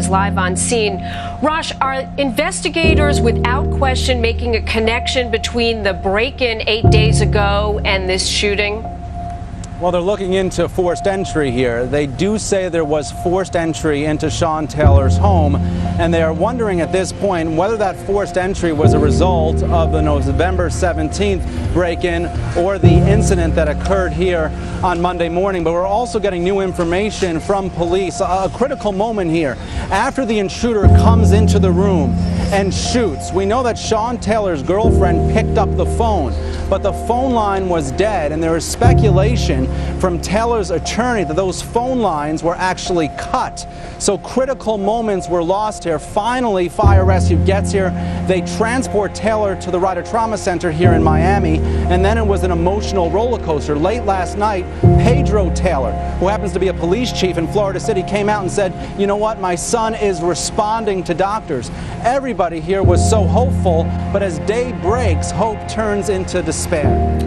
is live on scene. Rosh, are investigators without question making a connection between the break-in 8 days ago and this shooting? Well, they're looking into forced entry here. They do say there was forced entry into Sean Taylor's home, and they are wondering at this point whether that forced entry was a result of the November 17th break-in or the incident that occurred here on Monday morning. But we're also getting new information from police, a critical moment here. After the intruder comes into the room and shoots, we know that Sean Taylor's girlfriend picked up the phone, but the phone line was dead, and there is speculation from Taylor's attorney that those phone lines were actually cut. So critical moments were lost here. Finally, fire rescue gets here. They transport Taylor to the Ryder Trauma Center here in Miami, and then it was an emotional roller coaster. Late last night, Pedro Taylor, who happens to be a police chief in Florida City, came out and said, you know what, my son is responding to doctors. Everybody here was so hopeful, but as day breaks, hope turns into despair.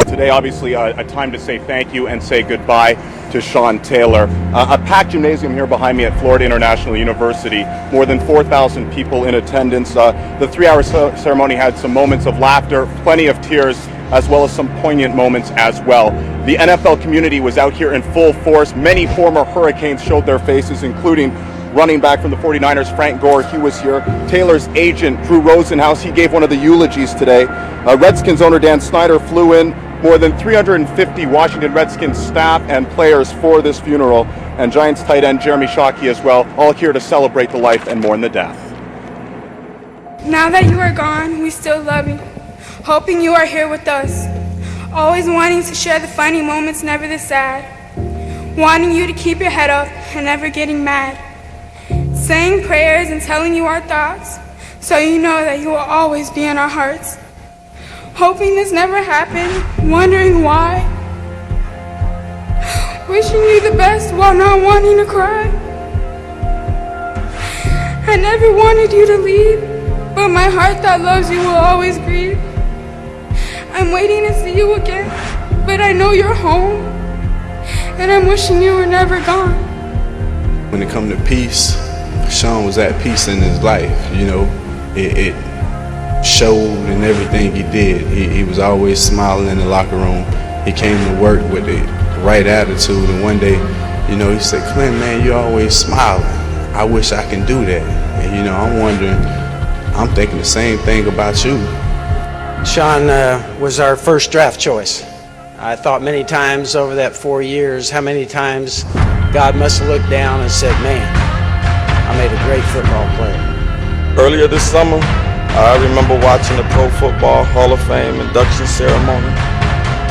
Today, obviously, a time to say thank you and say goodbye to Sean Taylor. A packed gymnasium here behind me at Florida International University. More than 4,000 people in attendance. The 3-hour ceremony had some moments of laughter, plenty of tears, as well as some poignant moments as well. The NFL community was out here in full force. Many former Hurricanes showed their faces, including running back from the 49ers, Frank Gore. He was here. Taylor's agent, Drew Rosenhaus, he gave one of the eulogies today. Redskins owner Dan Snyder flew in. More than 350 Washington Redskins staff and players for this funeral, and Giants tight end Jeremy Shockey as well, all here to celebrate the life and mourn the death. Now that you are gone, we still love you, hoping you are here with us, always wanting to share the funny moments, never the sad, wanting you to keep your head up and never getting mad, saying prayers and telling you our thoughts, so you know that you will always be in our hearts. Hoping this never happened, wondering why. Wishing you the best while not wanting to cry. I never wanted you to leave, but my heart that loves you will always grieve. I'm waiting to see you again, but I know you're home, and I'm wishing you were never gone. When it comes to peace, Sean was at peace in his life, you know. It showed in everything he did. He was always smiling in the locker room. He came to work with the right attitude, and one day, you know, he said, Clint, man, you're always smiling. I wish I can do that. And, you know, I'm wondering, I'm thinking the same thing about you. Sean was our first draft choice. I thought many times over that 4 years, how many times God must have looked down and said, man, I made a great football player. Earlier this summer, I remember watching the Pro Football Hall of Fame induction ceremony,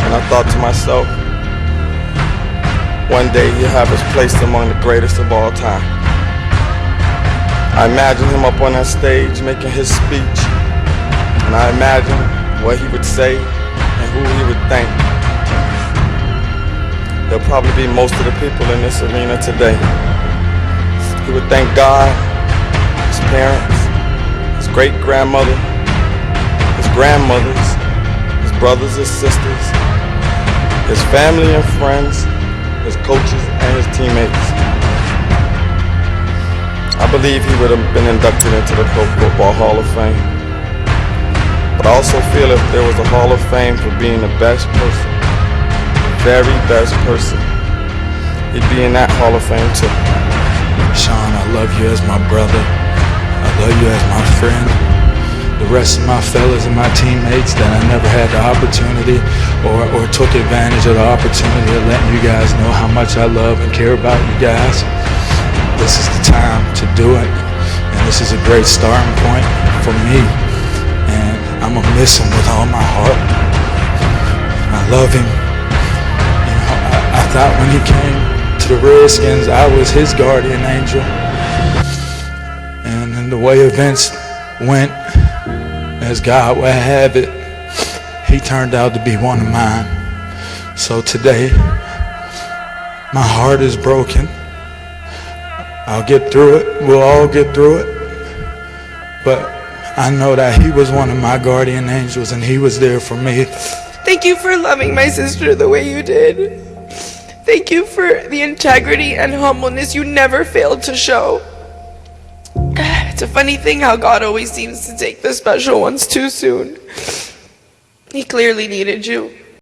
and I thought to myself, one day he'll have us placed among the greatest of all time. I imagined him up on that stage making his speech, and I imagined what he would say and who he would thank. There'll probably be most of the people in this arena today. He would thank God, his parents, his great-grandmother, his grandmothers, his brothers and sisters, his family and friends, his coaches and his teammates. I believe he would have been inducted into the Pro Football Hall of Fame. But I also feel if there was a Hall of Fame for being the best person, the very best person, he'd be in that Hall of Fame too. Sean, I love you as my brother. I love you as my friend. The rest of my fellas and my teammates that I never had the opportunity or took advantage of the opportunity of letting you guys know how much I love and care about you guys. This is the time to do it, and this is a great starting point for me, and I'm gonna miss him with all my heart. I love him. You know, I thought when he came to the Redskins, I was his guardian angel, and the way events went, as God would have it, he turned out to be one of mine. So today, my heart is broken. I'll get through it. We'll all get through it. But I know that he was one of my guardian angels and he was there for me. Thank you for loving my sister the way you did. Thank you for the integrity and humbleness you never failed to show. It's a funny thing how God always seems to take the special ones too soon. He clearly needed you.